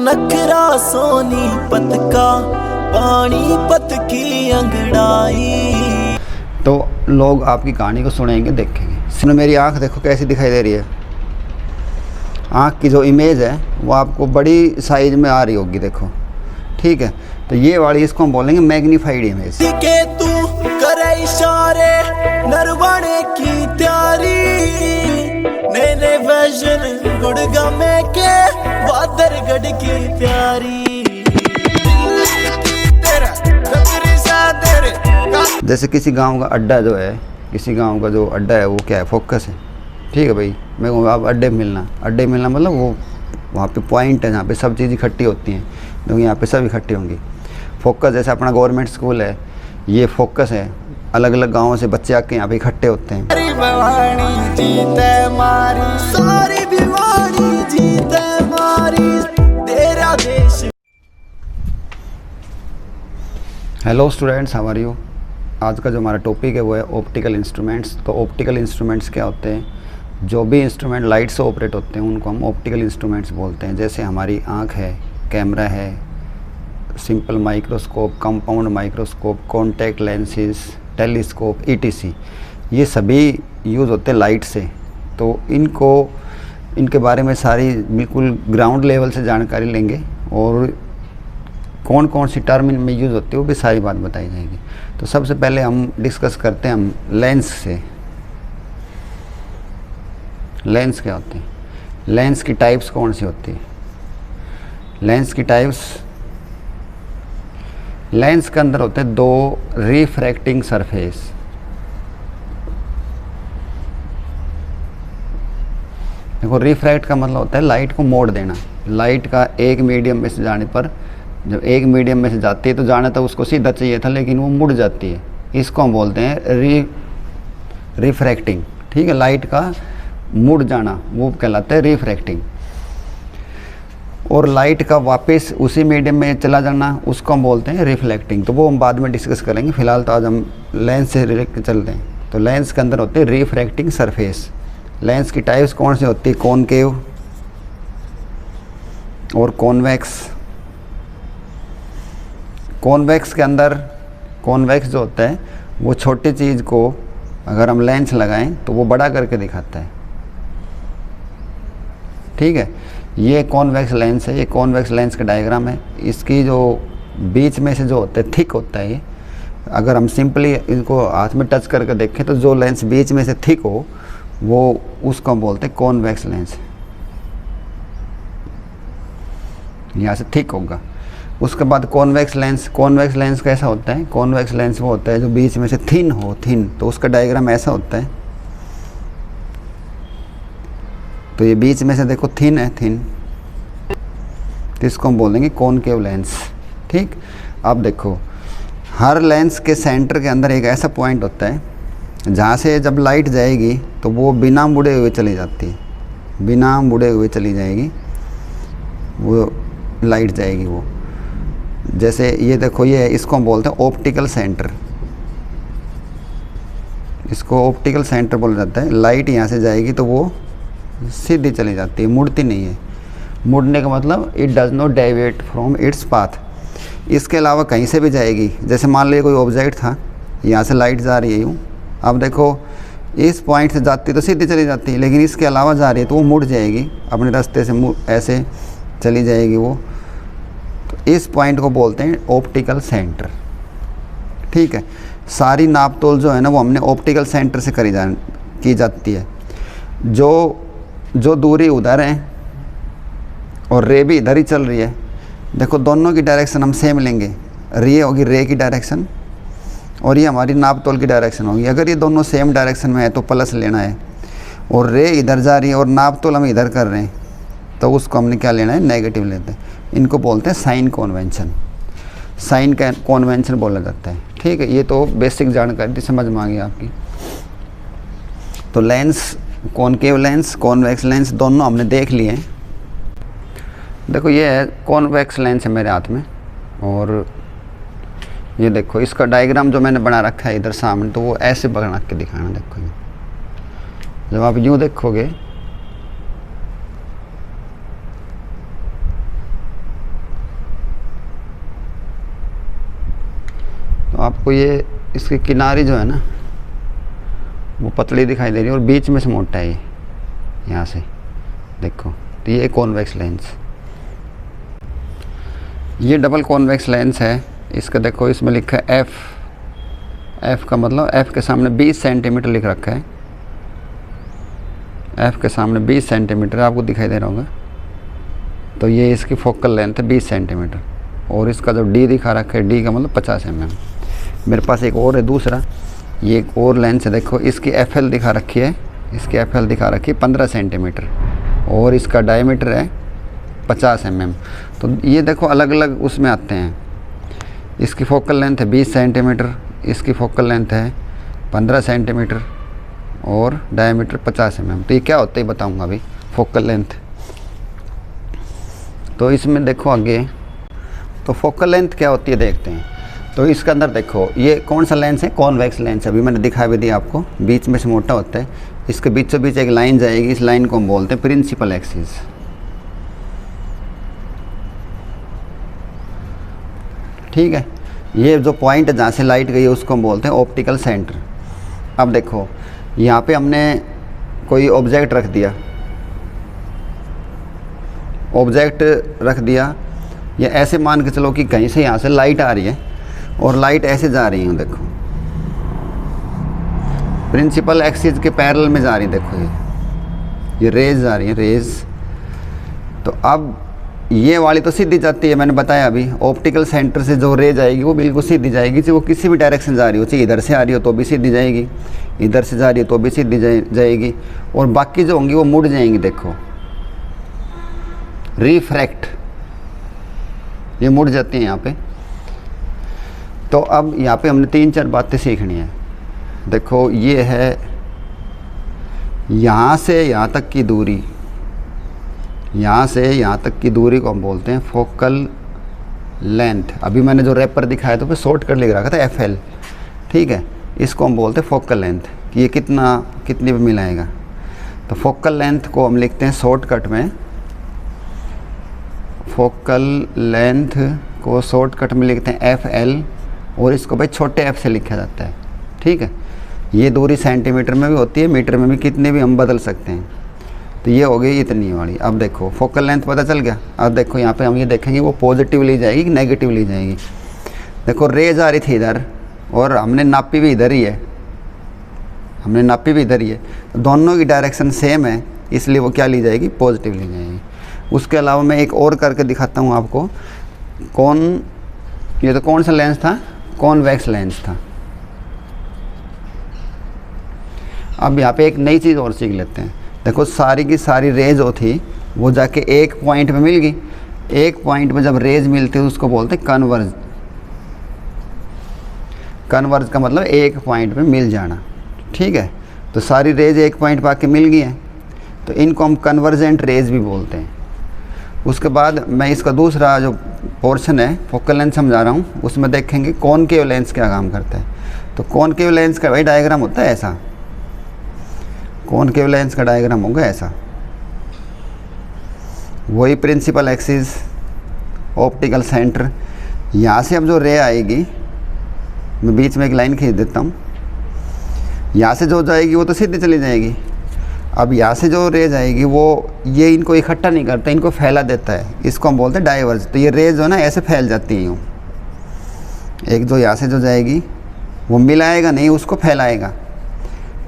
नखरा सोनी पत का पानी पत की अंगड़ाई। तो लोग आपकी कहानी को सुनेंगे, देखेंगे। सुनो, मेरी आँख देखो कैसी दिखाई दे रही है। आँख की जो इमेज है वो आपको बड़ी साइज में आ रही होगी, देखो, ठीक है। तो ये वाली इसको हम बोलेंगे मैग्नीफाइड इमेज। के तू करे इशारे नरवाने की तैयारी, नए वर्जन गुड़गामे के वादरगढ़ की प्यारी। जैसे किसी गांव का अड्डा जो है, किसी गांव का जो अड्डा है वो क्या है, फोकस है, ठीक है भाई। मैं कहूँ आप अड्डे मिलना मतलब वो वहाँ पे पॉइंट है जहाँ पे सब चीज़ इकट्ठी होती हैं, तो यहाँ पे सब इकट्ठी होंगी। फोकस जैसे अपना गवर्नमेंट स्कूल है, ये फोकस है। अलग अलग गाँवों से बच्चे आके यहाँ पे इकट्ठे होते हैं। Hello students, how are you. आज का जो हमारा टॉपिक है वो है ऑप्टिकल इंस्ट्रूमेंट्स। तो ऑप्टिकल इंस्ट्रूमेंट्स क्या होते हैं? जो भी इंस्ट्रूमेंट लाइट से ऑपरेट होते हैं उनको हम ऑप्टिकल इंस्ट्रूमेंट्स बोलते हैं। जैसे हमारी आँख है, कैमरा है, simple microscope, compound microscope, contact lenses, telescope, ETC, ये सभी यूज़ होते हैं लाइट से। तो इनके बारे में सारी बिल्कुल ग्राउंड लेवल से जानकारी लेंगे और कौन कौन सी टर्म इनमें यूज़ होती है वो भी सारी बात बताई जाएगी। तो सबसे पहले हम डिस्कस करते हैं हम लेंस से। लेंस क्या होते हैं? लेंस की टाइप्स कौन सी होती है? लेंस की टाइप्स, लेंस के अंदर होते हैं दो रिफ्रैक्टिंग सरफेस। देखो, रिफ्रैक्ट का मतलब होता है लाइट को मोड़ देना। लाइट का एक मीडियम में से जाने पर, जब एक मीडियम में से जाती है तो जाना तो उसको सीधा चाहिए था, लेकिन वो मुड़ जाती है। इसको हम बोलते हैं रिफ्रैक्टिंग, ठीक है। लाइट का मुड़ जाना वो कहलाता है रिफ्रैक्टिंग। और लाइट का वापस उसी मीडियम में चला जाना उसको हम बोलते हैं रिफ्लेक्टिंग। तो वो हम बाद में डिस्कस करेंगे। फिलहाल तो आज हम लेंस से रिलेटेड चलते हैं। तो लेंस के अंदर होते हैं रिफ्रैक्टिंग सरफेस। लेंस की टाइप्स कौन सी होती है? कॉनकेव और कॉन्वेक्स। कॉन्वेक्स के अंदर, कॉन्वेक्स जो होता है वो छोटी चीज़ को अगर हम लेंस लगाएं तो वो बड़ा करके दिखाता है, ठीक है। ये कॉन्वेक्स लेंस है। ये कॉन्वेक्स लेंस का डायग्राम है। इसकी जो बीच में से जो होता है थिक होता है, ये अगर हम सिंपली इनको हाथ में टच करके देखें तो जो लेंस बीच में से थिक हो वो उसको हम बोलते हैं कॉन्वेक्स लेंस। यहाँ से थिक होगा। उसके बाद कॉन्वेक्स लेंस। कॉन्वेक्स लेंस कैसा होता है? कॉन्वेक्स लेंस वो होता है जो बीच में से थिन हो, थिन। तो उसका डायग्राम ऐसा होता है। तो ये बीच में से देखो थिन है, थिन, तो इसको हम बोलेंगे कॉनकेव लेंस, ठीक। अब देखो, हर लेंस के सेंटर के अंदर एक ऐसा पॉइंट होता है जहाँ से जब लाइट जाएगी तो वो बिना मुड़े हुए चली जाती है, बिना मुड़े हुए चली जाएगी वो लाइट जाएगी वो। जैसे ये देखो, ये इसको हम बोलते हैं ऑप्टिकल सेंटर। इसको ऑप्टिकल सेंटर बोला जाता है। लाइट यहाँ से जाएगी तो वो सीधी चली जाती है, मुड़ती नहीं है। मुड़ने का मतलब it does not deviate from its path. इसके अलावा कहीं से भी जाएगी। जैसे मान लीजिए कोई ऑब्जेक्ट था, यहाँ से लाइट जा रही है यूँ, अब देखो इस पॉइंट से जाती तो सीधी चली जाती है, लेकिन इसके अलावा जा रही है तो वो मुड़ जाएगी, अपने रास्ते से ऐसे चली जाएगी वो। तो इस पॉइंट को बोलते हैं ऑप्टिकल सेंटर, ठीक है। सारी नाप तोल जो है ना वो हमने ऑप्टिकल सेंटर से की जाती है। जो दूरी उधर है और रे भी इधर ही चल रही है, देखो दोनों की डायरेक्शन हम सेम लेंगे। रे होगी रे की डायरेक्शन और ये हमारी नाप तोल की डायरेक्शन होगी। अगर ये दोनों सेम डायरेक्शन में है तो प्लस लेना है, और रे इधर जा रही है और नाप तोल हम इधर कर रहे हैं तो उसको हमने क्या लेना है? नेगेटिव लेते हैं। इनको बोलते हैं साइन कॉन्वेंशन। साइन कॉन्वेंशन बोला जाता है, ठीक है। ये तो बेसिक जानकारी समझ में आ गई आपकी। तो lens, concave lens, convex lens दोनों हमने देख लिए हैं। देखो, ये है कॉन्वेक्स लेंस है मेरे हाथ में, और ये देखो इसका डायग्राम जो मैंने बना रखा है इधर सामने, तो वो ऐसे बना के दिखाना। देखो, जब आप यूँ देखोगे आपको ये इसकी किनारी जो है ना वो पतली दिखाई दे रही है और बीच में से मोटा है ये, यहाँ से देखो। तो ये कॉन्वेक्स लेंस, ये डबल कॉन्वेक्स लेंस है। इसका देखो इसमें लिखा है एफ, एफ का मतलब एफ के सामने 20 सेंटीमीटर लिख रखा है। एफ के सामने 20 सेंटीमीटर आपको दिखाई दे रहा होगा। तो ये इसकी फोकल लेंथ है 20 सेंटीमीटर। और इसका जो डी दिखा रखा है, डी का मतलब 50 mm। मेरे पास एक और है दूसरा, ये एक और लेंस है। देखो इसकी एफ एल दिखा रखी है, इसकी एफ एल दिखा रखी है 15 सेंटीमीटर और इसका डायमीटर है 50 mm। तो ये देखो अलग अलग उसमें आते हैं। इसकी फोकल लेंथ है 20 सेंटीमीटर, इसकी फोकल लेंथ है 15 सेंटीमीटर और डायमीटर 50 mm। तो ये क्या होता है बताऊंगा अभी फोकल लेंथ। तो इसमें देखो आगे, तो फोकल लेंथ क्या होती है देखते हैं। तो इसके अंदर देखो ये कौन सा लेंस है, कॉन्वेक्स लेंस। अभी मैंने दिखा भी दिया आपको, बीच में से मोटा होता है। इसके बीचों बीच एक लाइन जाएगी, इस लाइन को हम बोलते हैं प्रिंसिपल एक्सिस। ठीक है, ये जो पॉइंट है जहाँ से लाइट गई है उसको हम बोलते हैं ऑप्टिकल सेंटर। अब देखो यहाँ पे हमने कोई ऑब्जेक्ट रख दिया, ऑब्जेक्ट रख दिया, या ऐसे मान के चलो कि कहीं से यहाँ से लाइट आ रही है और लाइट ऐसे जा रही है। देखो प्रिंसिपल एक्सिस के पैरेलल में जा रही है। देखो ये रेज जा रही है, रेज। तो अब ये वाली तो सीधी जाती है, मैंने बताया अभी। ऑप्टिकल सेंटर से जो रेज आएगी वो बिल्कुल सीधी जाएगी, चाहे वो किसी भी डायरेक्शन जा रही हो, चाहे इधर से आ रही हो तो भी सीधी जाएगी, इधर से जा रही हो तो भी सीधी जाएगी। और बाकी जो होंगी वो मुड़ जाएंगी। देखो रिफ्रैक्ट, ये मुड़ जाती हैं यहाँ पे। तो अब यहाँ पे हमने 3-4 बातें सीखनी है। देखो ये है यहाँ से यहाँ तक की दूरी, यहाँ से यहाँ तक की दूरी को हम बोलते हैं फोकल लेंथ। अभी मैंने जो रैपर दिखाया तो शॉर्टकट लिख रखा था FL। ठीक है, इसको हम बोलते हैं फोकल लेंथ कि ये कितनी पे मिलाएगा। तो फोकल लेंथ को हम लिखते हैं शॉर्टकट में, फोकल लेंथ को शॉर्टकट में लिखते हैं FL और इसको भाई छोटे f से लिखा जाता है। ठीक है, ये दूरी सेंटीमीटर में भी होती है, मीटर में भी, कितने भी हम बदल सकते हैं। तो ये हो गई इतनी वाली। अब देखो फोकल लेंथ पता चल गया। अब देखो यहाँ पे हम ये देखेंगे वो पॉजिटिव ली जाएगी कि नेगेटिव ली जाएगी। देखो रेज आ रही थी इधर और हमने नापी भी इधर ही है, हमने नापी भी इधर ही है। तो दोनों की डायरेक्शन सेम है, इसलिए वो क्या ली जाएगी, पॉजिटिव ली जाएगी। उसके अलावा मैं एक और करके दिखाता हूँ आपको। ये तो कौन सा लेंस था, कॉन्वेक्स लेंस था। अब यहाँ पे एक नई चीज़ और सीख लेते हैं। देखो सारी की सारी रेज जो थी वो जाके एक पॉइंट पे मिल गई। एक पॉइंट पे जब रेज मिलती है उसको बोलते हैं कन्वर्ज। कन्वर्ज का मतलब एक पॉइंट पे मिल जाना। ठीक है, तो सारी रेज एक पॉइंट पे आके मिल गई हैं, तो इनको हम कन्वर्जेंट रेज भी बोलते हैं। उसके बाद मैं इसका दूसरा जो पोर्शन है फोकल लेंथ समझा रहा हूँ, उसमें देखेंगे कॉनकेव लेंस क्या काम करता है। तो कॉनकेव लेंस का भाई डायग्राम होता है ऐसा, कॉनकेव लेंस का डायग्राम होगा ऐसा। वही प्रिंसिपल एक्सिस, ऑप्टिकल सेंटर। यहाँ से अब जो रे आएगी, मैं बीच में एक लाइन खींच देता हूँ, यहाँ से जो जाएगी वो तो सीधी चली जाएगी। अब यहाँ से जो रेज आएगी वो ये इनको इकट्ठा नहीं करता, इनको फैला देता है, इसको हम बोलते हैं डाइवर्ज। तो ये रेज जो है ना ऐसे फैल जाती हैं यूँ। एक जो यहाँ से जो जाएगी वो मिलाएगा नहीं, उसको फैलाएगा।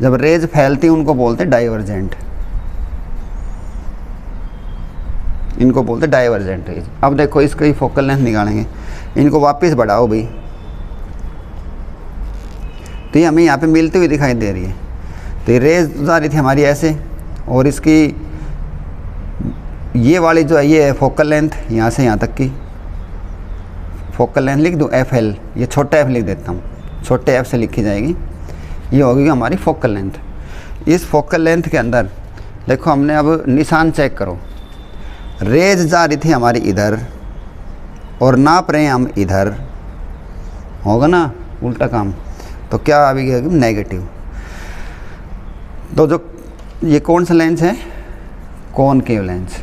जब रेज फैलती है उनको बोलते हैं डाइवर्जेंट, इनको बोलते हैं डाइवर्जेंट रेज। अब देखो इसका ही फोकल लेंथ निकालेंगे, इनको वापस बढ़ाओ भाई, तो ये हमें यहाँ पे मिलती हुई दिखाई दे रही है। तो ये रेज जा रही थी हमारी ऐसे, और इसकी ये वाली जो है ये है फोकल लेंथ, यहाँ से यहाँ तक की फोकल लेंथ लिख दूँ FL, ये छोटा f लिख देता हूँ, छोटे f से लिखी जाएगी। ये होगी हमारी फोकल लेंथ। इस फोकल लेंथ के अंदर देखो हमने अब निशान चेक करो, रेज जा रही थी हमारी इधर और नाप रहे हैं हम इधर, होगा ना उल्टा काम। तो क्या अभी नेगेटिव। तो जो ये कौन सा लेंस है, कॉनकेव लेंस।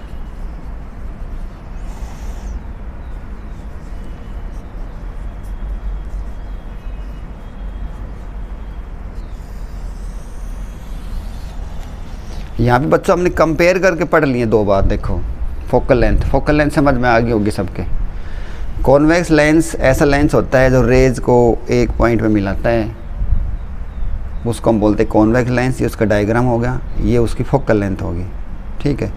यहाँ पे बच्चों हमने कंपेयर करके पढ़ लिए दो बार। देखो फोकल लेंथ समझ में आ गई होगी सबके। कॉन्वेक्स लेंस ऐसा लेंस होता है जो रेज को एक पॉइंट पे मिलाता है, उसको हम बोलते हैं कॉन्वेक्स लेंस। ये उसका डायग्राम हो गया, ये उसकी फोकल लेंथ होगी। ठीक है,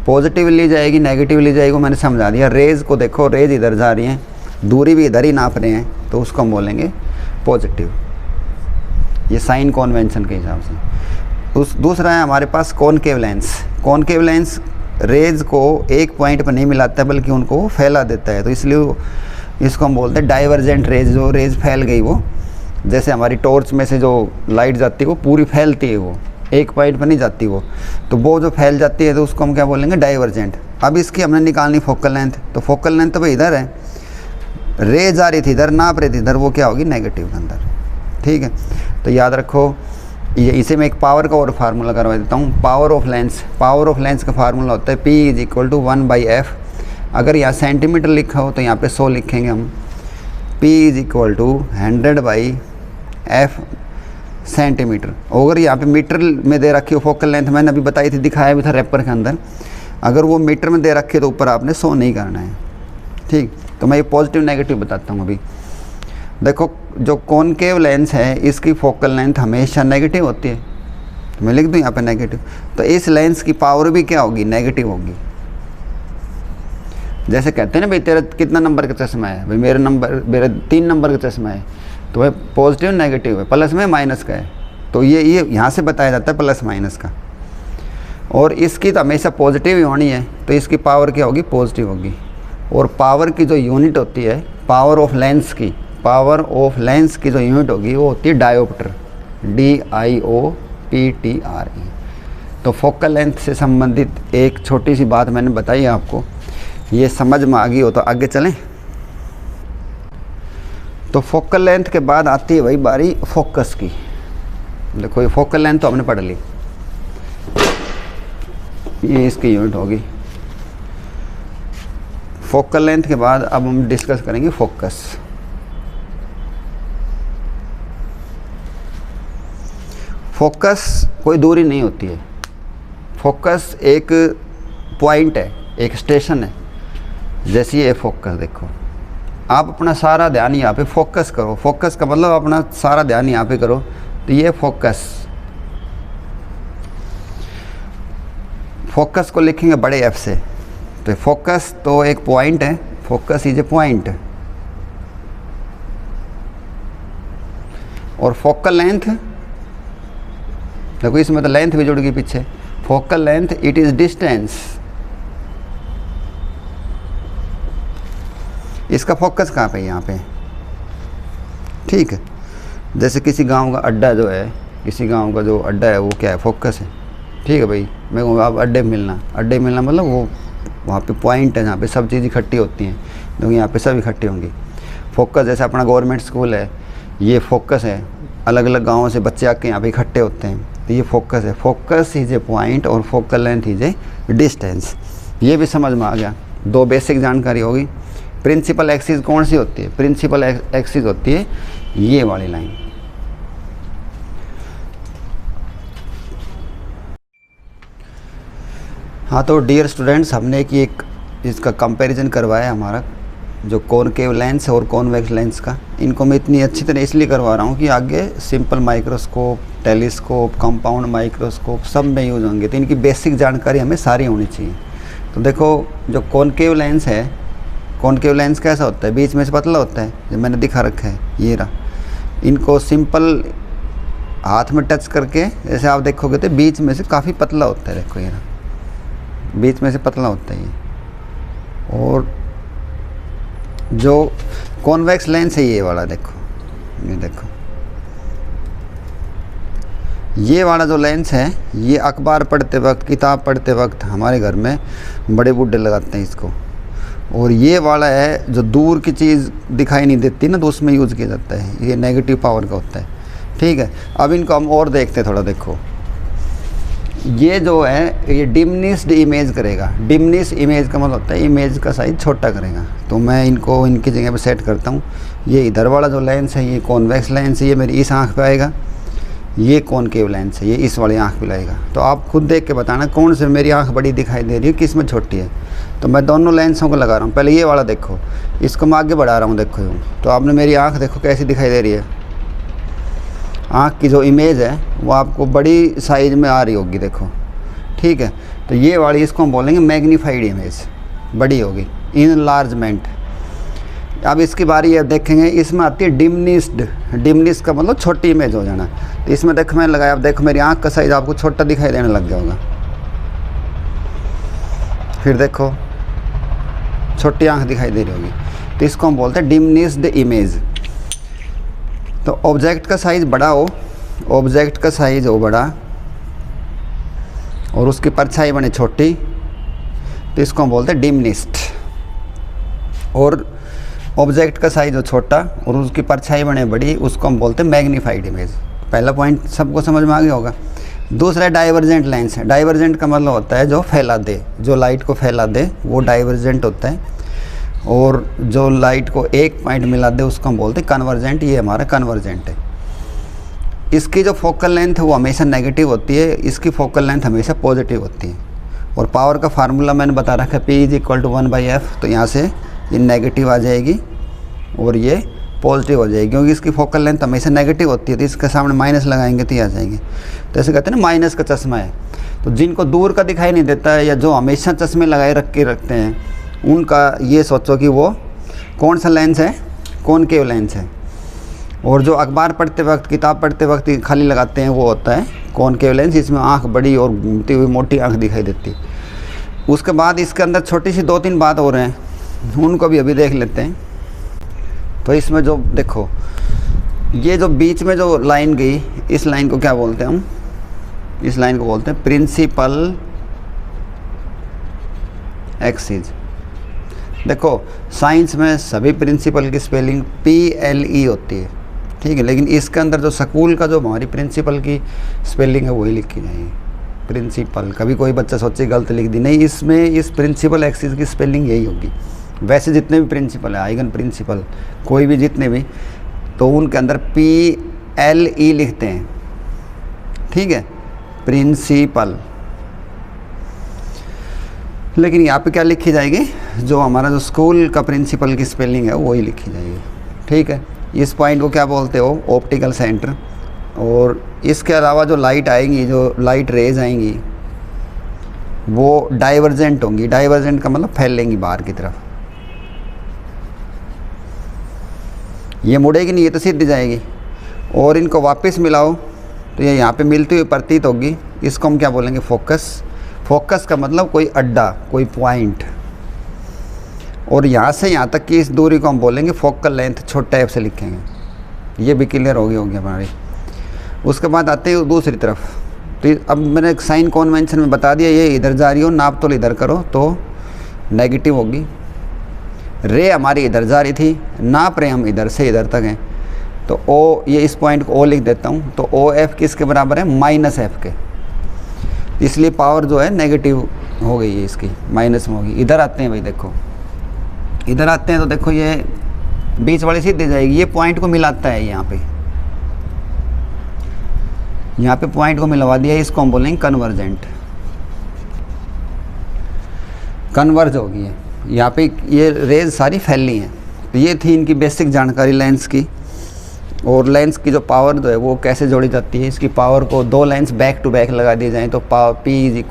पॉजिटिव ली जाएगी नेगेटिव ली जाएगी, मैंने समझा दिया। रेज को देखो, रेज इधर जा रही हैं, दूरी भी इधर ही नाप रहे हैं, तो उसको हम बोलेंगे पॉजिटिव, ये साइन कॉन्वेंशन के हिसाब से। दूसरा है हमारे पास concave lens. Concave lens rays को एक पॉइंट पर नहीं मिलाता है बल्कि उनको फैला देता है, तो इसलिए इसको हम बोलते हैं डाइवर्जेंट रेज। जो रेज फैल गई, वो जैसे हमारी टॉर्च में से जो लाइट जाती है वो पूरी फैलती है, वो एक पॉइंट पर नहीं जाती वो, तो वो जो फैल जाती है तो उसको हम क्या बोलेंगे, डाइवर्जेंट। अब इसकी हमने निकालनी फोकल लेंथ, तो फोकल लेंथ तो भाई इधर है, रेज आ रही थी इधर, नाप रही थी इधर, वो क्या होगी, नेगेटिव के अंदर। ठीक है, तो याद रखो ये। इसे मैं एक पावर का और फार्मूला करवा देता हूँ, पावर ऑफ लेंस का फार्मूला होता है P = 1/f। अगर यहाँ सेंटीमीटर लिखा हो तो यहाँ पे 100 लिखेंगे हम। P = 100/f centimetre. अगर यहाँ पे मीटर में दे रखी हो फोकल लेंथ, मैंने अभी बताई थी, दिखाया भी था रेपर के अंदर, अगर वो मीटर में दे रखी है तो ऊपर आपने 100 नहीं करना है। ठीक, तो मैं ये पॉजिटिव नेगेटिव बताता हूँ अभी। देखो जो कॉनकेव लेंस है इसकी फोकल लेंथ हमेशा नेगेटिव होती है, तो मैं लिख दूँ यहाँ पे नेगेटिव। तो इस लेंस की पावर भी क्या होगी, नेगेटिव होगी। जैसे कहते हैं ना भाई तेरा कितना नंबर का चश्मा है, भाई मेरा 3 नंबर का चश्मा है, तो वह पॉजिटिव नेगेटिव है, प्लस में माइनस का है, तो ये यहाँ से बताया जाता है प्लस माइनस का। और इसकी तो हमेशा पॉजिटिव ही होनी है, तो इसकी पावर क्या होगी, पॉजिटिव होगी। और पावर की जो यूनिट होती है, पावर ऑफ लेंस की जो यूनिट होगी वो होती है डायोप्टर, DIOPTRE। तो फोकल लेंथ से संबंधित एक छोटी सी बात मैंने बताई आपको, ये समझ में आ गई हो तो आगे चलें। तो फोकल लेंथ के बाद आती है भाई बारी फोकस की। देखो ये फोकल लेंथ तो हमने पढ़ ली, ये इसकी यूनिट होगी। फोकल लेंथ के बाद अब हम डिस्कस करेंगे फोकस। फोकस कोई दूरी नहीं होती है, फोकस एक पॉइंट है, एक स्टेशन है। जैसे ये फोकस, देखो आप अपना सारा ध्यान यहाँ पे फोकस करो, फोकस का मतलब अपना सारा ध्यान यहाँ पे करो, तो ये फोकस को लिखेंगे बड़े F से। तो फोकस तो एक पॉइंट है, फोकस इज ए पॉइंट। और फोकल लेंथ, देखो इसमें तो लेंथ भी जुड़ गई पीछे। Focal length it is distance, इसका फोकस कहाँ पे, यहाँ पे। ठीक है, जैसे किसी गांव का अड्डा जो है, किसी गांव का जो अड्डा है वो क्या है, फोकस है। ठीक है भाई, मैं कहूँ आप अड्डे मिलना मतलब वो वहाँ पे पॉइंट है जहाँ पे सब चीज़ इकट्ठी होती हैं, क्योंकि यहाँ पे सब इकट्ठी होंगी। फोकस जैसे अपना गवर्नमेंट स्कूल है, ये फोकस है, अलग अलग गाँवों से बच्चे आके यहाँ पे इकट्ठे होते हैं, तो ये फोकस है। फोकस इज ए पॉइंट और focal length is a distance. ये भी समझ में आ गया, दो बेसिक जानकारी होगी। प्रिंसिपल एक्सिस कौन सी होती है, प्रिंसिपल एक्सिस होती है ये वाली लाइन। हाँ, तो डियर स्टूडेंट्स, हमने एक इसका कंपैरिजन करवाया हमारा, जो कॉनकेव लेंस और कॉन्वेक्स लेंस का। इनको मैं इतनी अच्छी तरह इसलिए करवा रहा हूँ कि आगे simple microscope, telescope, compound microscope सब में यूज़ होंगे, तो इनकी बेसिक जानकारी हमें सारी होनी चाहिए। तो देखो जो कॉनकेव लेंस है, कॉनकेव लेंस कैसा होता है, बीच में से पतला होता है, जो मैंने दिखा रखा है ये रहा। इनको सिंपल हाथ में टच करके जैसे आप देखोगे तो बीच में से काफ़ी पतला होता है। देखो ये रहा, बीच में से पतला होता है ये। और जो कॉन्वेक्स लेंस है ये वाला, देखो ये देखो, ये वाला जो लेंस है ये अखबार पढ़ते वक्त, किताब पढ़ते वक्त हमारे घर में बड़े बूढ़े लगाते हैं इसको। और ये वाला है जो दूर की चीज़ दिखाई नहीं देती ना, तो उसमें यूज़ किया जाता है, ये नेगेटिव पावर का होता है। ठीक है, अब इनको हम और देखते हैं थोड़ा। देखो ये जो है ये डिमनिस्ड इमेज करेगा। डिमनिस्ड इमेज का मतलब होता है इमेज का साइज छोटा करेगा। तो मैं इनको इनकी जगह पे सेट करता हूँ। ये इधर वाला जो लेंस है ये कॉन्वेक्स लेंस है, ये मेरी इस आँख पे आएगा। ये कॉनकेव लेंस है, ये इस वाली आँख पे लगेगा। तो आप खुद देख के बताना कौन से मेरी आँख बड़ी दिखाई दे रही है, किस में छोटी है। तो मैं दोनों लेंसों को लगा रहा हूँ। पहले ये वाला देखो, इसको मैं आगे बढ़ा रहा हूँ, देखो यूँ। तो आपने मेरी आँख देखो कैसी दिखाई दे रही है। आँख की जो इमेज है वो आपको बड़ी साइज में आ रही होगी, देखो, ठीक है। तो ये वाली इसको हम बोलेंगे मैग्नीफाइड इमेज, बड़ी होगी, इनलार्जमेंट। अब इसकी बारी है, देखेंगे इसमें आती है डिमनिस्ड। डिमनिस्ड का मतलब छोटी इमेज हो जाना। तो इसमें देखो मैंने लगाया, अब देखो मेरी आँख का साइज आपको छोटा दिखाई देने लग गया होगा। फिर देखो छोटी आँख दिखाई दे रही होगी। तो इसको हम बोलते हैं डिमनिस्ड इमेज। तो ऑब्जेक्ट का साइज बड़ा हो, ऑब्जेक्ट का साइज हो बड़ा और उसकी परछाई बने छोटी, तो इसको हम बोलते हैं डिमनिस्ड। और ऑब्जेक्ट का साइज हो छोटा और उसकी परछाई बने बड़ी, उसको हम बोलते हैं मैग्नीफाइड इमेज। पहला पॉइंट सबको समझ में आ गया होगा। दूसरा डाइवर्जेंट लेंस है। डाइवर्जेंट का मतलब होता है जो फैला दे, जो लाइट को फैला दे, वो डाइवर्जेंट होता है। और जो लाइट को एक पॉइंट मिला दे उसको हम बोलते हैं कन्वर्जेंट। ये हमारा कन्वर्जेंट है। इसकी जो फोकल लेंथ है वो हमेशा नेगेटिव होती है, इसकी फोकल लेंथ हमेशा पॉजिटिव होती है। और पावर का फार्मूला मैंने बता रखा है, P = 1/f। तो यहाँ से ये नेगेटिव आ जाएगी और ये पॉजिटिव हो जाएगी, क्योंकि इसकी फोकल लेंथ हमेशा नेगेटिव होती है। तो इसके सामने माइनस लगाएंगे तो ये आ जाएंगे। तो ऐसे कहते हैं ना माइनस का चश्मा है। तो जिनको दूर का दिखाई नहीं देता है या जो हमेशा चश्मे लगाए रखते हैं, उनका ये सोचो कि वो कौन सा लेंस है, कॉनकेव लेंस है। और जो अखबार पढ़ते वक्त, किताब पढ़ते वक्त खाली लगाते हैं, वो होता है कॉनकेव लेंस। इसमें आँख बड़ी और घूमती हुई मोटी आँख दिखाई देती है। उसके बाद इसके अंदर छोटी सी 2-3 बात हो रहे हैं, उनको भी अभी देख लेते हैं। तो इसमें जो देखो, ये जो बीच में जो लाइन गई, इस लाइन को क्या बोलते हैं हम? इस लाइन को बोलते हैं प्रिंसिपल एक्सिस। देखो साइंस में सभी प्रिंसिपल की स्पेलिंग PLE होती है, ठीक है। लेकिन इसके अंदर जो स्कूल का जो हमारी प्रिंसिपल की स्पेलिंग है वही लिखी जाएगी, प्रिंसिपल। कभी कोई बच्चा सोचे गलत लिख दी, नहीं, इसमें इस प्रिंसिपल एक्सिस की स्पेलिंग यही होगी। वैसे जितने भी प्रिंसिपल है, आइगन प्रिंसिपल, कोई भी जितने भी, तो उनके अंदर PLE लिखते हैं, ठीक है, प्रिंसिपल। लेकिन यहाँ पे क्या लिखी जाएगी? जो हमारा जो स्कूल का प्रिंसिपल की स्पेलिंग है वही लिखी जाएगी, ठीक है। इस पॉइंट को क्या बोलते हो? Optical centre. और इसके अलावा जो लाइट आएंगी, जो लाइट रेज आएंगी, वो डाइवर्जेंट होंगी। डाइवर्जेंट का मतलब फैलेंगी बाहर की तरफ। ये मुड़ेगी नहीं, ये तो सीधी जाएगी। और इनको वापस मिलाओ तो ये यहाँ पे मिलती हुई प्रतीत होगी। इसको हम क्या बोलेंगे? फोकस। फोकस का मतलब कोई अड्डा, कोई पॉइंट। और यहाँ से यहाँ तक की इस दूरी को हम बोलेंगे फोकल लेंथ, छोटा f से लिखेंगे। ये भी क्लियर होगी हमारी। उसके बाद आते हैं दूसरी तरफ। तो अब मैंने एक साइन कॉन्वेंशन में बता दिया, ये इधर जा रही हो, नाप तोल इधर करो तो नेगेटिव होगी। रे हमारी इधर जा रही थी, नाप रहे हम इधर से इधर तक हैं, तो O, ये इस पॉइंट को O लिख देता हूँ। तो OF किसके बराबर है? -f के। इसलिए पावर जो है नेगेटिव हो गई है, इसकी माइनस में होगी। इधर आते हैं भाई, देखो इधर आते हैं तो देखो ये बीच वाली सीधी जाएगी। ये पॉइंट को मिलाता है यहाँ पे पॉइंट को मिलवा दिया, इसको हम बोलेंगे कन्वर्जेंट। कन्वर्ज होगी है यहाँ पे, ये रेज सारी फैली हैं। तो ये थी इनकी बेसिक जानकारी लेंस की। और लेंस की जो पावर जो है वो कैसे जोड़ी जाती है, इसकी पावर को दो लेंस बैक टू बैक लगा दिए जाएँ तो P =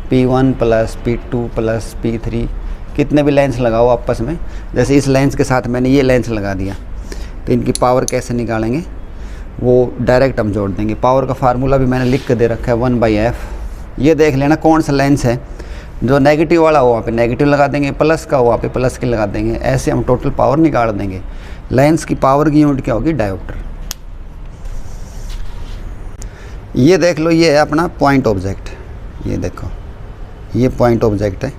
P1 + P2 + P3। कितने भी लेंस लगाओ आपस में, जैसे इस लेंस के साथ मैंने ये लेंस लगा दिया, तो इनकी पावर कैसे निकालेंगे वो डायरेक्ट हम जोड़ देंगे। पावर का फार्मूला भी मैंने लिख के दे रखा है, 1/f। ये देख लेना कौन सा लेंस है, जो नेगेटिव वाला हो वहाँ पे नेगेटिव लगा देंगे, प्लस का हो वहाँ पे प्लस की लगा देंगे। ऐसे हम टोटल पावर निकाल देंगे। लेंस की पावर की यूनिट क्या होगी? डायोप्टर। ये देख लो, ये है अपना पॉइंट ऑब्जेक्ट। ये देखो, ये पॉइंट ऑब्जेक्ट है।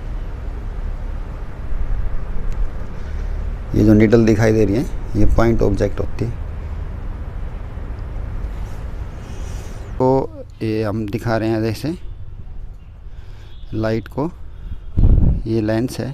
ये जो निडल दिखाई दे रही है ये पॉइंट ऑब्जेक्ट होती है। तो ये हम दिखा रहे हैं जैसे लाइट को, ये लेंस है,